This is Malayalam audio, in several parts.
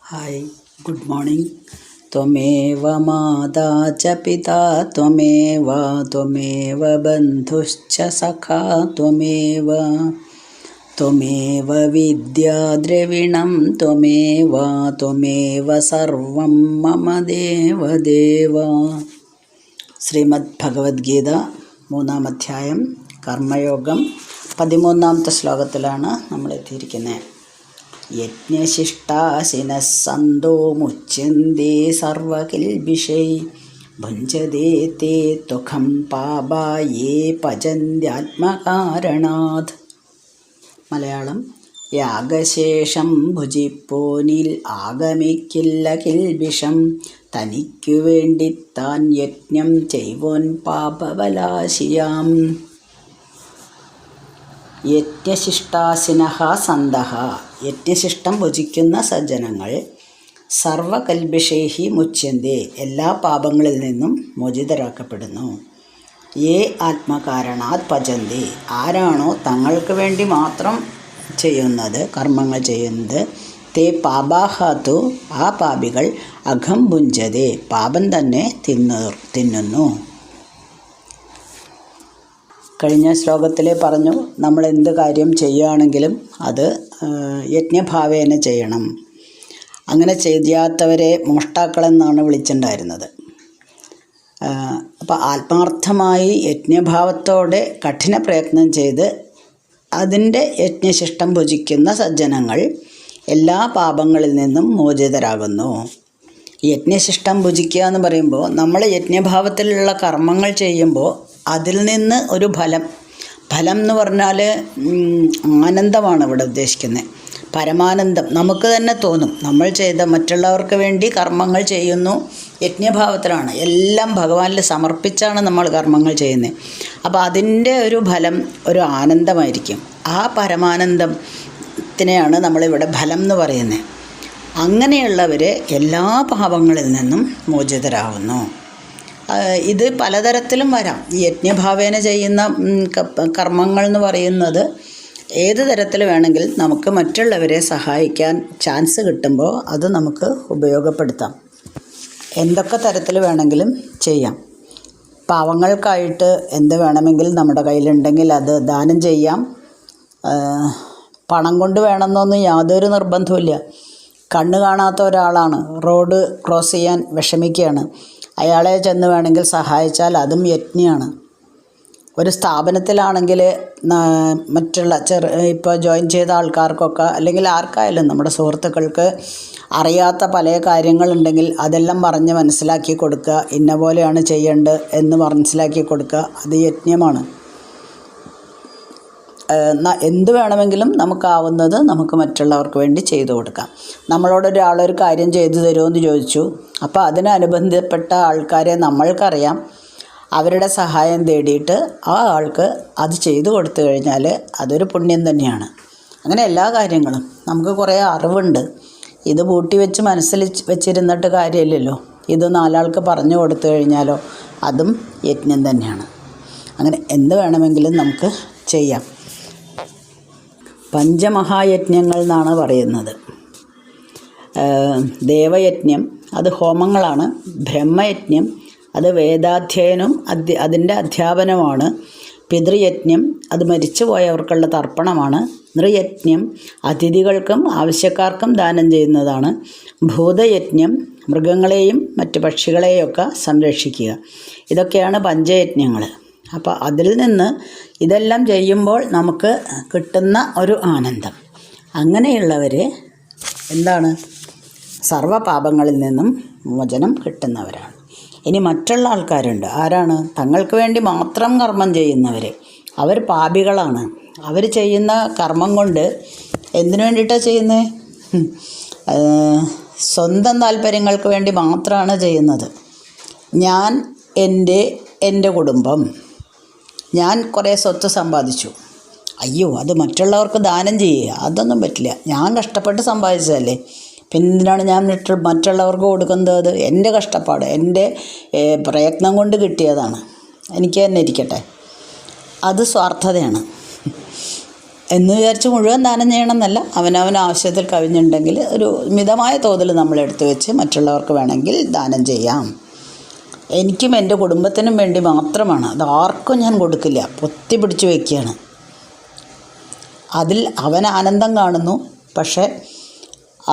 Hi good morning. त्वमेव माता च पिता त्वमेव बन्धुश्च सखा त्वमेव विद्या द्रविणं त्वमेव सर्वं मम देवदेव। ശ്രീമദ് ഭഗവത്ഗീത 3-ാം അധ്യായം കർമ്മയോഗം 13-ാമത്തെ ശ്ലോകത്തിലാണ് നമ്മൾ എത്തിയിരിക്കുന്നത്. യജ്ഞശിഷ്ടാശിനഃ സന്തോ മുച്യന്തെ സർവകിൽബിഷൈ ഭുഞ്ജതേ തേ തുഖം പാപായേ പചന്ത്യാത്മകാരണാത്. മലയാളം: യാഗശേഷം ഭുജിപ്പോനിൽ ആഗമിക്കില്ല കിൽബിഷം, തനിക്കു വേണ്ടി താൻ യജ്ഞം ചെയ്വോൻ പാപബലാശിയാം. യജ്ഞശിഷ്ടാശിനഃ സന്തഃ, യജ്ഞശിഷ്ടം ഭുജിക്കുന്ന സജ്ജനങ്ങൾ, സർവകൽബിഷൈഹി മുച്യന്തെ, എല്ലാ പാപങ്ങളിൽ നിന്നും മോചിതരാക്കപ്പെടുന്നു. യേ ആത്മകാരണാത് പചന്തി, ആരാണോ തങ്ങൾക്ക് വേണ്ടി മാത്രം ചെയ്യുന്നത്, കർമ്മങ്ങൾ ചെയ്യുന്നത്, തേ പാപാഹാതു, ആ പാപികൾ, അഘം ഭുഞ്ജതേ, പാപം തന്നെ തിന്നുന്നു. കഴിഞ്ഞ ശ്ലോകത്തിൽ പറഞ്ഞു, നമ്മൾ എന്ത് കാര്യം ചെയ്യുകയാണെങ്കിലും അത് യജ്ഞഭാവേന ചെയ്യണം. അങ്ങനെ ചെയ്യാത്തവരെ മോഷ്ടാക്കളെന്നാണ് വിളിച്ചിട്ടുണ്ടായിരുന്നത്. അപ്പോൾ ആത്മാർത്ഥമായി യജ്ഞഭാവത്തോടെ കഠിന പ്രയത്നം ചെയ്ത് അതിൻ്റെ യജ്ഞശിഷ്ടം ഭുജിക്കുന്ന സജ്ജനങ്ങൾ എല്ലാ പാപങ്ങളിൽ നിന്നും മോചിതരാകുന്നു. യജ്ഞശിഷ്ടം ഭുജിക്കുക എന്ന് പറയുമ്പോൾ നമ്മൾ യജ്ഞഭാവത്തിലുള്ള കർമ്മങ്ങൾ ചെയ്യുമ്പോൾ അതിൽ നിന്ന് ഒരു ഫലം എന്ന് പറഞ്ഞാൽ ആനന്ദമാണ് ഇവിടെ ഉദ്ദേശിക്കുന്നത്. പരമാനന്ദം നമുക്ക് തന്നെ തോന്നും. നമ്മൾ ചെയ്ത മറ്റുള്ളവർക്ക് വേണ്ടി കർമ്മങ്ങൾ ചെയ്യുന്നു, യജ്ഞഭാവത്തിലാണ്, എല്ലാം ഭഗവാനിൽ സമർപ്പിച്ചാണ് നമ്മൾ കർമ്മങ്ങൾ ചെയ്യുന്നത്. അപ്പോൾ അതിൻ്റെ ഒരു ഫലം ഒരു ആനന്ദമായിരിക്കും. ആ പരമാനന്ദത്തിനെയാണ് നമ്മളിവിടെ ഫലം എന്ന് പറയുന്നത്. അങ്ങനെയുള്ളവർ എല്ലാ പാപങ്ങളിൽ നിന്നും മോചിതരാകുന്നു. ഇത് പലതരത്തിലും വരാം. ഈ യജ്ഞഭാവേന ചെയ്യുന്ന കർമ്മങ്ങൾ എന്ന് പറയുന്നത് ഏത് തരത്തിൽ വേണമെങ്കിൽ നമുക്ക് മറ്റുള്ളവരെ സഹായിക്കാൻ ചാൻസ് കിട്ടുമ്പോൾ അത് നമുക്ക് ഉപയോഗപ്പെടുത്താം. എന്തൊക്കെ തരത്തിൽ വേണമെങ്കിലും ചെയ്യാം. പാവങ്ങൾക്കായിട്ട് എന്ത് വേണമെങ്കിലും നമ്മുടെ കയ്യിലുണ്ടെങ്കിൽ അത് ദാനം ചെയ്യാം. പണം കൊണ്ട് വേണമെന്നൊന്നും യാതൊരു നിർബന്ധവുമില്ല. കണ്ണ് കാണാത്ത ഒരാളാണ്, റോഡ് ക്രോസ് ചെയ്യാൻ വിഷമിക്കുകയാണ്, അയാളെ ചെന്ന് വേണമെങ്കിൽ സഹായിച്ചാൽ അതും യജ്ഞമാണ്. ഒരു സ്ഥാപനത്തിലാണെങ്കിൽ മറ്റുള്ള ഇപ്പോൾ ജോയിൻ ചെയ്ത ആൾക്കാർക്കൊക്കെ, അല്ലെങ്കിൽ ആർക്കായാലും നമ്മുടെ സുഹൃത്തുക്കൾക്ക് അറിയാത്ത പല കാര്യങ്ങളുണ്ടെങ്കിൽ അതെല്ലാം പറഞ്ഞ് മനസ്സിലാക്കി കൊടുക്കുക. ഇന്ന പോലെയാണ് ചെയ്യേണ്ടത് എന്ന് മനസ്സിലാക്കി കൊടുക്കുക, അത് യജ്ഞമാണ്. എന്ത് വേണമെങ്കിലും നമുക്കാവുന്നത് നമുക്ക് മറ്റുള്ളവർക്ക് വേണ്ടി ചെയ്തു കൊടുക്കാം. നമ്മളോടൊരാളൊരു കാര്യം ചെയ്തു തരുമോ ചോദിച്ചു, അപ്പോൾ അതിനനുബന്ധപ്പെട്ട ആൾക്കാരെ നമ്മൾക്കറിയാം, അവരുടെ സഹായം തേടിയിട്ട് ആ ആൾക്ക് അത് ചെയ്തു കൊടുത്തു കഴിഞ്ഞാൽ അതൊരു പുണ്യം തന്നെയാണ്. അങ്ങനെ എല്ലാ കാര്യങ്ങളും നമുക്ക് കുറേ അറിവുണ്ട്. ഇത് പൂട്ടി വെച്ച് മനസ്സിൽ വെച്ചിരുന്നിട്ട് കാര്യമില്ലല്ലോ. ഇത് നാലാൾക്ക് പറഞ്ഞു കൊടുത്തു കഴിഞ്ഞാലോ അതും യജ്ഞം തന്നെയാണ്. അങ്ങനെ എന്ത് വേണമെങ്കിലും നമുക്ക് ചെയ്യാം. പഞ്ചമഹായജ്ഞങ്ങൾ എന്നാണ് പറയുന്നത്. ദേവയജ്ഞം അത് ഹോമങ്ങളാണ്. ബ്രഹ്മയജ്ഞം അത് വേദാധ്യയനവും അതിൻ്റെ അധ്യാപനമാണ്. പിതൃയജ്ഞം അത് മരിച്ചുപോയവർക്കുള്ള തർപ്പണമാണ്. നൃയജ്ഞം അതിഥികൾക്കും ആവശ്യക്കാർക്കും ദാനം ചെയ്യുന്നതാണ്. ഭൂതയജ്ഞം മൃഗങ്ങളെയും മറ്റു പക്ഷികളെയൊക്കെ സംരക്ഷിക്കുക. ഇതൊക്കെയാണ് പഞ്ചയജ്ഞങ്ങൾ. അപ്പോൾ അതിൽ നിന്ന് ഇതെല്ലാം ചെയ്യുമ്പോൾ നമുക്ക് കിട്ടുന്ന ഒരു ആനന്ദം. അങ്ങനെയുള്ളവർ എന്താണ്? സർവ്വപാപങ്ങളിൽ നിന്നും മോചനം കിട്ടുന്നവരാണ്. ഇനി മറ്റുള്ള ആൾക്കാരുണ്ട്. ആരാണ്? തങ്ങൾക്ക് വേണ്ടി മാത്രം കർമ്മം ചെയ്യുന്നവർ. അവർ പാപികളാണ്. അവർ ചെയ്യുന്ന കർമ്മം കൊണ്ട് എന്തിനു വേണ്ടിയിട്ടാണ് ചെയ്യുന്നത്? സ്വന്തം താല്പര്യങ്ങൾക്ക് വേണ്ടി മാത്രമാണ് ചെയ്യുന്നത്. ഞാൻ എൻ്റെ കുടുംബം, ഞാൻ കുറേ സ്വത്ത് സമ്പാദിച്ചു, അയ്യോ അത് മറ്റുള്ളവർക്ക് ദാനം ചെയ്യുക, അതൊന്നും പറ്റില്ല. ഞാൻ കഷ്ടപ്പെട്ട് സമ്പാദിച്ചതല്ലേ, പിന്നെ എന്തിനാണ് ഞാൻ മറ്റുള്ളവർക്ക് കൊടുക്കുന്നത്? അത് എൻ്റെ കഷ്ടപ്പാട്, എൻ്റെ പ്രയത്നം കൊണ്ട് കിട്ടിയതാണ്, എനിക്ക് തന്നെ ഇരിക്കട്ടെ. അത് സ്വാർത്ഥതയാണ്. എന്ന് വിചാരിച്ച് മുഴുവൻ ദാനം ചെയ്യണമെന്നല്ല. അവനവൻ ആവശ്യത്തിൽ കവിഞ്ഞുണ്ടെങ്കിൽ ഒരു മിതമായ തോതിൽ നമ്മൾ എടുത്തു വെച്ച് മറ്റുള്ളവർക്ക് വേണമെങ്കിൽ ദാനം ചെയ്യാം. എനിക്കും എൻ്റെ കുടുംബത്തിനും വേണ്ടി മാത്രമാണ്, അത് ആർക്കും ഞാൻ കൊടുക്കില്ല, പൊത്തി പിടിച്ച് വയ്ക്കുകയാണ്. അതിൽ അവൻ ആനന്ദം കാണുന്നു, പക്ഷേ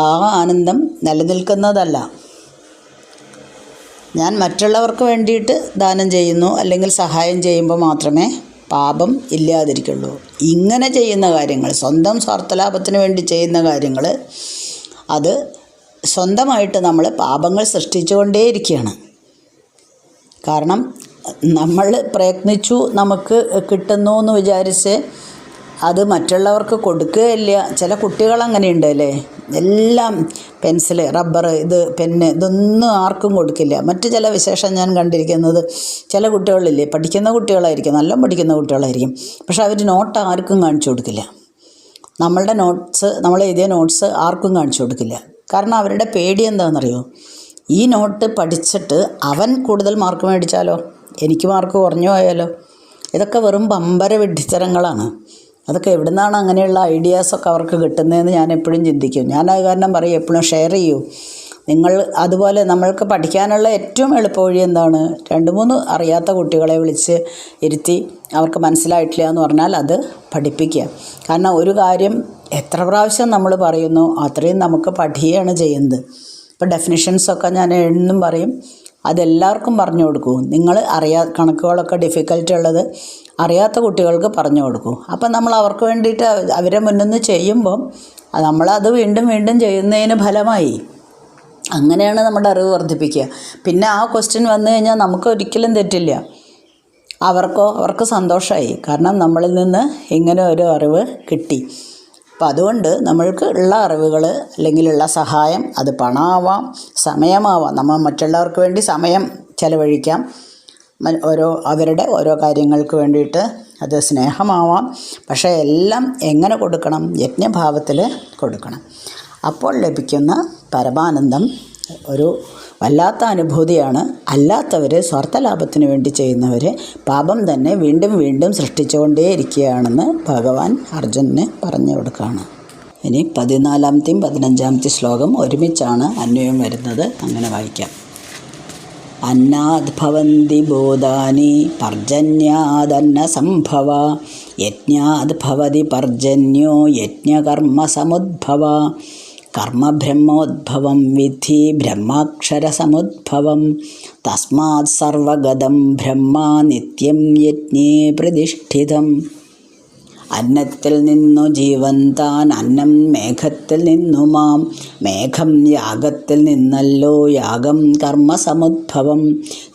ആ ആനന്ദം നിലനിൽക്കുന്നതല്ല. ഞാൻ മറ്റുള്ളവർക്ക് വേണ്ടിയിട്ട് ദാനം ചെയ്യുന്നു അല്ലെങ്കിൽ സഹായം ചെയ്യുമ്പോൾ മാത്രമേ പാപം ഇല്ലാതിരിക്കുള്ളൂ. ഇങ്ങനെ ചെയ്യുന്ന കാര്യങ്ങൾ, സ്വന്തം സ്വാർത്ഥലാഭത്തിന് വേണ്ടി ചെയ്യുന്ന കാര്യങ്ങൾ, അത് സ്വന്തമായിട്ട് നമ്മൾ പാപങ്ങൾ സൃഷ്ടിച്ചുകൊണ്ടേയിരിക്കുകയാണ്. കാരണം നമ്മൾ പ്രയത്നിച്ചു നമുക്ക് കിട്ടുന്നു എന്ന് വിചാരിച്ച് അത് മറ്റുള്ളവർക്ക് കൊടുക്കുകയില്ല. ചില കുട്ടികൾ അങ്ങനെയുണ്ട് അല്ലേ, എല്ലാം പെൻസില്, റബ്ബർ, ഇത് പെന്ന്, ഇതൊന്നും ആർക്കും കൊടുക്കില്ല. മറ്റ് ചില വിശേഷം ഞാൻ കണ്ടിരിക്കുന്നത്, ചില കുട്ടികളില്ലേ, പഠിക്കുന്ന കുട്ടികളായിരിക്കും, നല്ല പഠിക്കുന്ന കുട്ടികളായിരിക്കും, പക്ഷെ അവർ നോട്ട് ആർക്കും കാണിച്ചു കൊടുക്കില്ല. നമ്മളുടെ നോട്ട്സ്, നമ്മൾ എഴുതിയ നോട്ട്സ് ആർക്കും കാണിച്ചു കൊടുക്കില്ല. കാരണം അവരുടെ പേടി എന്താണെന്നറിയോ, ഈ നോട്ട് പഠിച്ചിട്ട് അവൻ കൂടുതൽ മാർക്ക് മേടിച്ചാലോ, എനിക്ക് മാർക്ക് കുറഞ്ഞു പോയാലോ. ഇതൊക്കെ വെറും പമ്പര വിഡ്ഢിത്തരങ്ങളാണ്. അതൊക്കെ എവിടെ നിന്നാണ് അങ്ങനെയുള്ള ഐഡിയാസൊക്കെ അവർക്ക് കിട്ടുന്നതെന്ന് ഞാൻ എപ്പോഴും ചിന്തിക്കും. ഞാനത് കാരണം പറയും, എപ്പോഴും ഷെയർ ചെയ്യൂ നിങ്ങൾ. അതുപോലെ നമ്മൾക്ക് പഠിക്കാനുള്ള ഏറ്റവും എളുപ്പവഴി എന്താണ്, 2-3 അറിയാത്ത കുട്ടികളെ വിളിച്ച് ഇരുത്തി അവർക്ക് മനസ്സിലായിട്ടില്ല എന്ന് പറഞ്ഞാൽ അത് പഠിപ്പിക്കുക. കാരണം ഒരു കാര്യം എത്ര പ്രാവശ്യം നമ്മൾ പറയുന്നു അത്രയും നമുക്ക് പഠിക്കുകയാണ് ചെയ്യുന്നത്. ഇപ്പോൾ ഡെഫിനിഷൻസൊക്കെ ഞാൻ എന്നും പറയും, അതെല്ലാവർക്കും പറഞ്ഞു കൊടുക്കൂ. നിങ്ങൾ കണക്കുകളൊക്കെ ഡിഫിക്കൽട്ടി ഉള്ളത് അറിയാത്ത കുട്ടികൾക്ക് പറഞ്ഞു കൊടുക്കൂ. അപ്പം നമ്മൾ അവർക്ക് വേണ്ടിയിട്ട് അവരെ മുന്നിൽ നിന്ന് ചെയ്യുമ്പം നമ്മളത് വീണ്ടും വീണ്ടും ചെയ്യുന്നതിന് ഫലമായി. അങ്ങനെയാണ് നമ്മുടെ അറിവ് വർദ്ധിപ്പിക്കുക. പിന്നെ ആ ക്വസ്റ്റ്യൻ വന്നു കഴിഞ്ഞാൽ നമുക്ക് ഒരിക്കലും തെറ്റില്ല, അവർക്ക് സന്തോഷമായി. കാരണം നമ്മളിൽ നിന്ന് ഇങ്ങനെ ഒരു അറിവ് കിട്ടി. അപ്പം അതുകൊണ്ട് നമ്മൾക്ക് ഉള്ള അറിവുകൾ അല്ലെങ്കിൽ ഉള്ള സഹായം, അത് പണമാവാം, സമയമാവാം. നമ്മൾ മറ്റുള്ളവർക്ക് വേണ്ടി സമയം ചെലവഴിക്കാം, അവരുടെ ഓരോ കാര്യങ്ങൾക്ക് വേണ്ടിയിട്ട്, അത് സ്നേഹമാവാം. പക്ഷേ എല്ലാം എങ്ങനെ കൊടുക്കണം, യജ്ഞഭാവത്തിൽ കൊടുക്കണം. അപ്പോൾ ലഭിക്കുന്ന പരമാനന്ദം ഒരു വല്ലാത്ത അനുഭൂതിയാണ്. അല്ലാത്തവർ, സ്വാർത്ഥലാഭത്തിന് വേണ്ടി ചെയ്യുന്നവർ പാപം തന്നെ വീണ്ടും വീണ്ടും സൃഷ്ടിച്ചുകൊണ്ടേയിരിക്കുകയാണെന്ന് ഭഗവാൻ അർജുനന് പറഞ്ഞു കൊടുക്കുകയാണ്. ഇനി 14-ാമത്തെയും 15-ാമത്തെ ശ്ലോകം ഒരുമിച്ചാണ് അന്വയം വരുന്നത്. അങ്ങനെ വായിക്കാം. അന്നാദ് ഭവന്തി ഭൂതാനി പർജന്യാദന്ന സംഭവ യജ്ഞാദ് ഭവതി പർജന്യോ യജ്ഞകർമ്മ സമുദ്ഭവ കർമ്മബ്രഹ്മോദ്ഭവം വിധി ബ്രഹ്മാക്ഷരസമുദ്ഭവം തസ്മാത് സർവഗതം ബ്രഹ്മ നിത്യം യജ്ഞേ പ്രതിഷ്ഠിതം. അന്നത്തിൽ നിന്നു ജീവൻ താൻ, അന്നം മേഘത്തിൽ നിന്നു മാം, മേഘം യാഗത്തിൽ നിന്നല്ലോ, യാഗം കർമ്മസമുദ്ഭവം,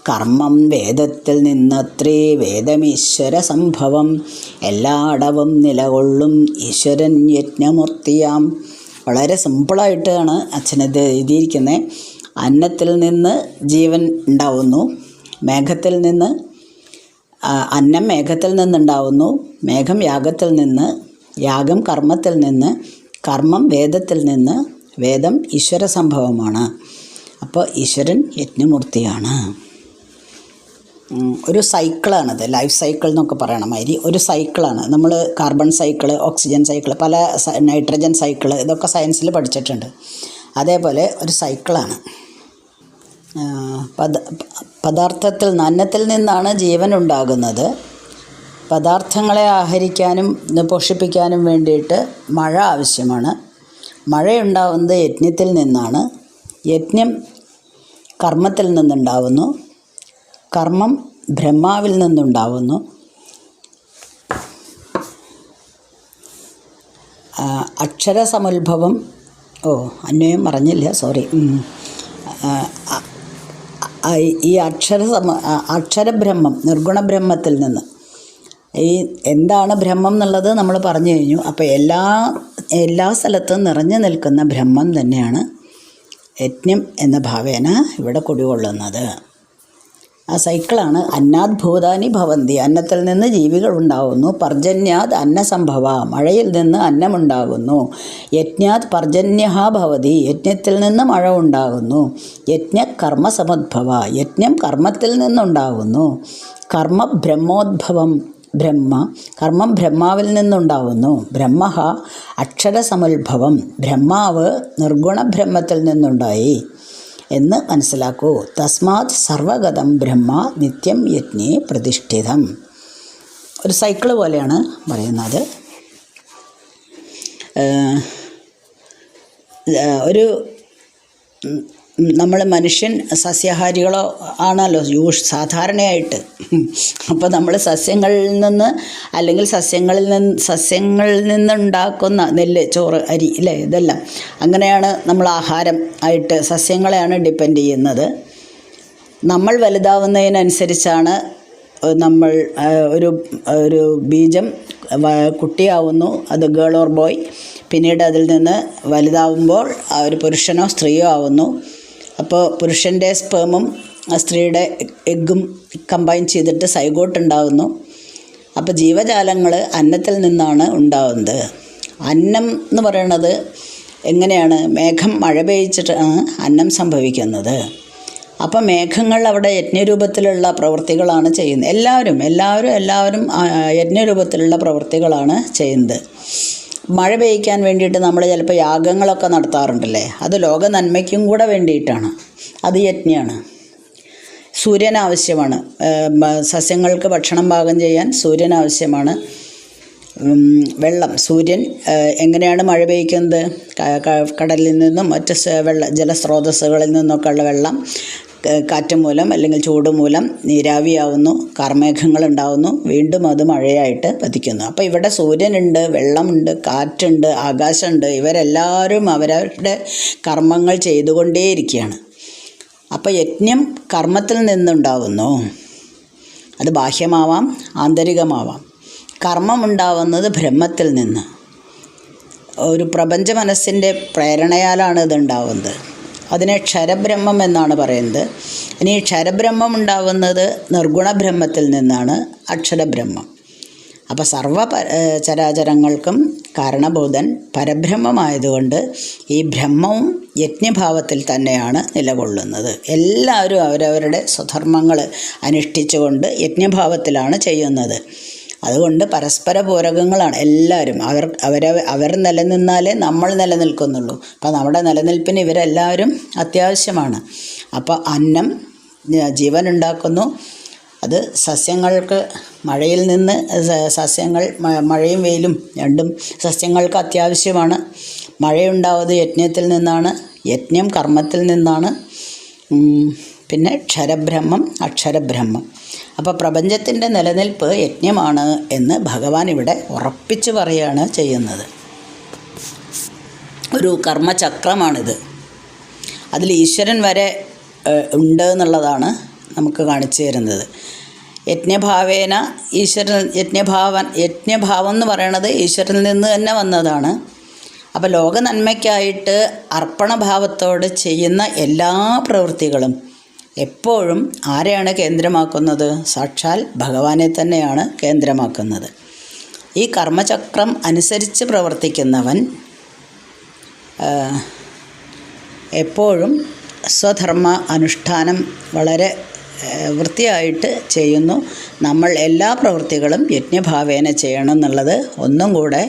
കർമ്മം വേദത്തിൽ നിന്നത്രേ, വേദമീശ്വര സംഭവം, എല്ലായിടവും നിലകൊള്ളും ഈശ്വരൻ യജ്ഞമൂർത്തിയാം. വളരെ സിമ്പിളായിട്ടാണ് അച്ഛനത് എഴുതിയിരിക്കുന്നത്. അന്നത്തിൽ നിന്ന് ജീവൻ ഉണ്ടാവുന്നു, മേഘത്തിൽ നിന്ന് അന്നം മേഘത്തിൽ നിന്നുണ്ടാവുന്നു, മേഘം യാഗത്തിൽ നിന്ന്, യാഗം കർമ്മത്തിൽ നിന്ന്, കർമ്മം വേദത്തിൽ നിന്ന്, വേദം ഈശ്വര സംഭവമാണ്. അപ്പോൾ ഈശ്വരൻ യജ്ഞമൂർത്തിയാണ്. ഒരു സൈക്കിളാണത്, ലൈഫ് സൈക്കിൾ എന്നൊക്കെ പറയണ മാതിരി ഒരു സൈക്കിളാണ്. നമ്മൾ കാർബൺ സൈക്കിള്, ഓക്സിജൻ സൈക്കിള്, പല നൈട്രജൻ സൈക്കിള്, ഇതൊക്കെ സയൻസിൽ പഠിച്ചിട്ടുണ്ട്. അതേപോലെ ഒരു സൈക്കിളാണ്. പദാർത്ഥത്തിൽ അന്നത്തിൽ നിന്നാണ് ജീവൻ ഉണ്ടാകുന്നത്. പദാർത്ഥങ്ങളെ ആഹരിക്കാനും പോഷിപ്പിക്കാനും വേണ്ടിയിട്ട് മഴ ആവശ്യമാണ്. മഴയുണ്ടാവുന്നത് യജ്ഞത്തിൽ നിന്നാണ്. യജ്ഞം കർമ്മത്തിൽ നിന്നുണ്ടാവുന്നു, കർമ്മം ബ്രഹ്മാവിൽ നിന്നുണ്ടാവുന്നു. അക്ഷരസമുദ്ഭവം, അന്വയം പറഞ്ഞില്ല, സോറി. ഈ അക്ഷരബ്രഹ്മം, നിർഗുണബ്രഹ്മത്തിൽ നിന്ന്. ഈ എന്താണ് ബ്രഹ്മം എന്നുള്ളത് നമ്മൾ പറഞ്ഞു കഴിഞ്ഞു. അപ്പോൾ എല്ലാ സ്ഥലത്തും നിറഞ്ഞു നിൽക്കുന്ന ബ്രഹ്മം തന്നെയാണ് യജ്ഞം എന്ന ഭാവേന ഇവിടെ കുടികൊള്ളുന്നത്. ആ സൈക്കിളാണ്. അന്നാദ് ഭൂതാനി ഭവന്തി, അന്നത്തിൽ നിന്ന് ജീവികൾ ഉണ്ടാകുന്നു. പർജന്യാദ് അന്നസംഭവ, മഴയിൽ നിന്ന് അന്നമുണ്ടാകുന്നു. യജ്ഞാത് പർജന്യഹ ഭവതി, യജ്ഞത്തിൽ നിന്ന് മഴ ഉണ്ടാകുന്നു. യജ്ഞ കർമ്മസമുദ്ഭവ, യജ്ഞം കർമ്മത്തിൽ നിന്നുണ്ടാകുന്നു. കർമ്മ ബ്രഹ്മോദ്ഭവം, കർമ്മം ബ്രഹ്മാവിൽ നിന്നുണ്ടാവുന്നു. ബ്രഹ്മഃ അക്ഷരസമുത്ഭവം, ബ്രഹ്മാവ് നിർഗുണ ബ്രഹ്മത്തിൽ നിന്നുണ്ടായി എന്ന് മനസ്സിലാക്കൂ. തസ്മാത് സർവഗതം ബ്രഹ്മ നിത്യം യജ്ഞേ പ്രതിഷ്ഠിതം. ഒരു സൈക്കിള് പോലെയാണ് പറയുന്നത്. നമ്മൾ മനുഷ്യൻ സസ്യാഹാരികളോ ആണല്ലോ സാധാരണയായിട്ട്. അപ്പോൾ നമ്മൾ സസ്യങ്ങളിൽ നിന്ന് അല്ലെങ്കിൽ സസ്യങ്ങളിൽ നിന്നുണ്ടാക്കുന്ന നെല്ല്, ചോറ്, അരി അല്ലേ, ഇതെല്ലാം അങ്ങനെയാണ് നമ്മൾ ആഹാരം ആയിട്ട് സസ്യങ്ങളെയാണ് ഡിപ്പെൻഡ് ചെയ്യുന്നത്. നമ്മൾ വലുതാവുന്നതിനനുസരിച്ചാണ് നമ്മൾ ഒരു ബീജം കുട്ടിയാവുന്നു, അത് ഗേൾ ഓർ ബോയ്. പിന്നീട് അതിൽ നിന്ന് വലുതാവുമ്പോൾ ഒരു പുരുഷനോ സ്ത്രീയോ ആവുന്നു. അപ്പോൾ പുരുഷൻ്റെ സ്പേമും സ്ത്രീയുടെ എഗ്ഗും കമ്പൈൻ ചെയ്തിട്ട് സൈഗോട്ട് ഉണ്ടാവുന്നു. അപ്പോൾ ജീവജാലങ്ങൾ അന്നത്തിൽ നിന്നാണ് ഉണ്ടാവുന്നത്. അന്നം എന്ന് പറയുന്നത് എങ്ങനെയാണ്? മേഘം മഴ പെയ്ച്ചിട്ടാണ് അന്നം സംഭവിക്കുന്നത്. അപ്പം മേഘങ്ങൾ അവിടെ യജ്ഞരൂപത്തിലുള്ള പ്രവൃത്തികളാണ് ചെയ്യുന്നത്. എല്ലാവരും യജ്ഞരൂപത്തിലുള്ള പ്രവൃത്തികളാണ് ചെയ്യുന്നത്. മഴ പെയ്യ്ക്കാൻ വേണ്ടിയിട്ട് നമ്മൾ ചിലപ്പോൾ യാഗങ്ങളൊക്കെ നടത്താറുണ്ടല്ലേ, അത് ലോക നന്മയ്ക്കും കൂടെ വേണ്ടിയിട്ടാണ്. അത് യജ്ഞമാണ്. സൂര്യൻ ആവശ്യമാണ്. സസ്യങ്ങൾക്ക് ഭക്ഷണം പാകം ചെയ്യാൻ സൂര്യൻ ആവശ്യമാണ്. വെള്ളം, സൂര്യൻ എങ്ങനെയാണ് മഴ പെയ്യ്ക്കുന്നത്? കടലിൽ നിന്നും മറ്റ് ജലസ്രോതസ്സുകളിൽ നിന്നൊക്കെയുള്ള വെള്ളം കാറ്റ് മൂലം അല്ലെങ്കിൽ ചൂട് മൂലം നീരാവിയാവുന്നു, കാർമേഘങ്ങളുണ്ടാവുന്നു, വീണ്ടും അത് മഴയായിട്ട് പതിക്കുന്നു. അപ്പോൾ ഇവിടെ സൂര്യനുണ്ട്, വെള്ളമുണ്ട്, കാറ്റുണ്ട്, ആകാശമുണ്ട്. ഇവരെല്ലാവരും അവരവരുടെ കർമ്മങ്ങൾ ചെയ്തുകൊണ്ടേയിരിക്കുകയാണ്. അപ്പോൾ യജ്ഞം കർമ്മത്തിൽ നിന്നുണ്ടാവുന്നു. അത് ബാഹ്യമാവാം, ആന്തരികമാവാം. കർമ്മമുണ്ടാവുന്നത് ബ്രഹ്മത്തിൽ നിന്ന്, ഒരു പ്രപഞ്ച മനസ്സിൻ്റെ പ്രേരണയാലാണ് ഇതുണ്ടാവുന്നത്. അതിനെ ക്ഷരബ്രഹ്മം എന്നാണ് പറയുന്നത്. ഇനി ക്ഷരബ്രഹ്മം ഉണ്ടാവുന്നത് നിർഗുണ ബ്രഹ്മത്തിൽ നിന്നാണ്, അക്ഷരബ്രഹ്മം. അപ്പോൾ സർവ ചരാചരങ്ങൾക്കും കാരണഭൂതൻ പരബ്രഹ്മമായതുകൊണ്ട് ഈ ബ്രഹ്മവും യജ്ഞഭാവത്തിൽ തന്നെയാണ് നിലകൊള്ളുന്നത്. എല്ലാവരും അവരവരുടെ സ്വധർമ്മങ്ങൾ അനുഷ്ഠിച്ചുകൊണ്ട് യജ്ഞഭാവത്തിലാണ് ചെയ്യുന്നത്. അതുകൊണ്ട് പരസ്പര പൂരകങ്ങളാണ് എല്ലാവരും. അവർ നിലനിന്നാലേ നമ്മൾ നിലനിൽക്കുന്നുള്ളൂ. അപ്പോൾ നമ്മുടെ നിലനിൽപ്പിന് ഇവരെല്ലാവരും അത്യാവശ്യമാണ്. അപ്പോൾ അന്നം ജീവനുണ്ടാക്കുന്നു. അത് സസ്യങ്ങൾക്ക് മഴയിൽ നിന്ന് മഴയും വെയിലും രണ്ടും സസ്യങ്ങൾക്ക് അത്യാവശ്യമാണ്. മഴയുണ്ടാവുന്നത് യജ്ഞത്തിൽ നിന്നാണ്, യജ്ഞം കർമ്മത്തിൽ നിന്നാണ്. പിന്നെ ക്ഷരബ്രഹ്മം, അക്ഷരബ്രഹ്മം. അപ്പോൾ പ്രപഞ്ചത്തിൻ്റെ നിലനിൽപ്പ് യജ്ഞമാണ് എന്ന് ഭഗവാൻ ഇവിടെ ഉറപ്പിച്ച് പറയുകയാണ് ചെയ്യുന്നത്. ഒരു കർമ്മചക്രമാണിത്. അതിൽ ഈശ്വരൻ വരെ ഉണ്ട് എന്നുള്ളതാണ് നമുക്ക് കാണിച്ചു തരുന്നത്. യജ്ഞഭാവേന യജ്ഞഭാവം എന്ന് പറയണത് ഈശ്വരനിൽ നിന്ന് തന്നെ വന്നതാണ്. അപ്പോൾ ലോക നന്മയ്ക്കായിട്ട് അർപ്പണഭാവത്തോട് ചെയ്യുന്ന എല്ലാ പ്രവൃത്തികളും എപ്പോഴും ആരെയാണ് കേന്ദ്രമാക്കുന്നത്? സാക്ഷാൽ ഭഗവാനെ തന്നെയാണ് കേന്ദ്രമാക്കുന്നത്. ഈ കർമ്മചക്രം അനുസരിച്ച് പ്രവർത്തിക്കുന്നവൻ എപ്പോഴും സ്വധർമ്മ അനുഷ്ഠാനം വളരെ വൃത്തിയായിട്ട് ചെയ്യുന്നു. നമ്മൾ എല്ലാ പ്രവൃത്തികളും യജ്ഞഭാവേന ചെയ്യണം എന്നുള്ളത് ഒന്നും കൂടെ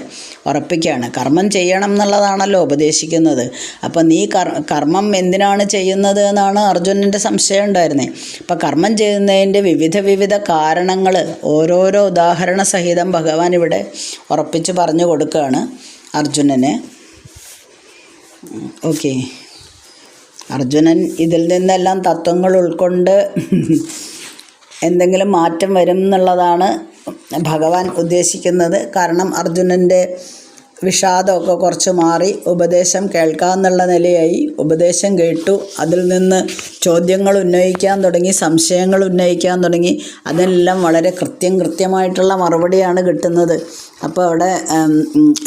ഉറപ്പിക്കുകയാണ്. കർമ്മം ചെയ്യണം എന്നുള്ളതാണല്ലോ ഉപദേശിക്കുന്നത്. അപ്പം നീ കർമ്മം എന്തിനാണ് ചെയ്യുന്നത് എന്നാണ് അർജുനൻ്റെ സംശയം ഉണ്ടായിരുന്നത്. അപ്പം കർമ്മം ചെയ്യുന്നതിൻ്റെ വിവിധ കാരണങ്ങൾ ഓരോരോ ഉദാഹരണ സഹിതം ഭഗവാൻ ഇവിടെ ഉറപ്പിച്ച് പറഞ്ഞു കൊടുക്കുകയാണ് അർജുനന്. ഓക്കെ, അർജുനൻ ഇതിൽ നിന്നെല്ലാം തത്വങ്ങൾ ഉൾക്കൊണ്ട് എന്തെങ്കിലും മാറ്റം വരും എന്നുള്ളതാണ് ഭഗവാൻ ഉദ്ദേശിക്കുന്നത്. കാരണം അർജുനൻ്റെ വിഷാദമൊക്കെ കുറച്ച് മാറി ഉപദേശം കേൾക്കാമെന്നുള്ള നിലയായി. ഉപദേശം കേട്ടു, അതിൽ നിന്ന് ചോദ്യങ്ങൾ ഉന്നയിക്കാൻ തുടങ്ങി, സംശയങ്ങൾ ഉന്നയിക്കാൻ തുടങ്ങി. അതെല്ലാം വളരെ കൃത്യമായിട്ടുള്ള മറുപടിയാണ് കിട്ടുന്നത്. അപ്പോൾ അവിടെ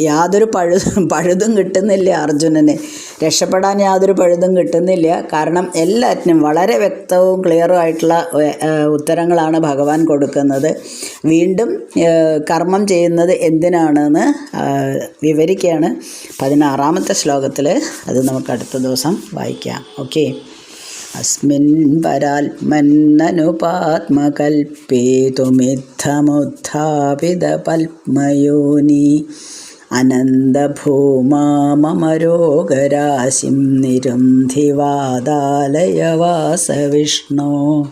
യാതൊരു പഴുതും കിട്ടുന്നില്ല അർജുനന്. രക്ഷപ്പെടാൻ യാതൊരു പഴുതും കിട്ടുന്നില്ല. കാരണം എല്ലാറ്റിനും വളരെ വ്യക്തവും ക്ലിയറും ആയിട്ടുള്ള ഉത്തരങ്ങളാണ് ഭഗവാൻ കൊടുക്കുന്നത്. വീണ്ടും കർമ്മം ചെയ്യുന്നത് എന്തിനാണെന്ന് വിവരിക്കുകയാണ് 16-ാമത്തെ ശ്ലോകത്തിൽ. അത് നമുക്ക് അടുത്ത ദിവസം വായിക്കാം. ഓക്കെ. അസ്മിൻ പരാത്മന്നനുപാത്മകൽപ്പേതുമിത്തമുത്ഥാപിത പത്മയോനി അനന്തഭൂമാ മമ രോഗരാശിം നിരുന്ധിവാദാലയ വാസവിഷ്ണോ.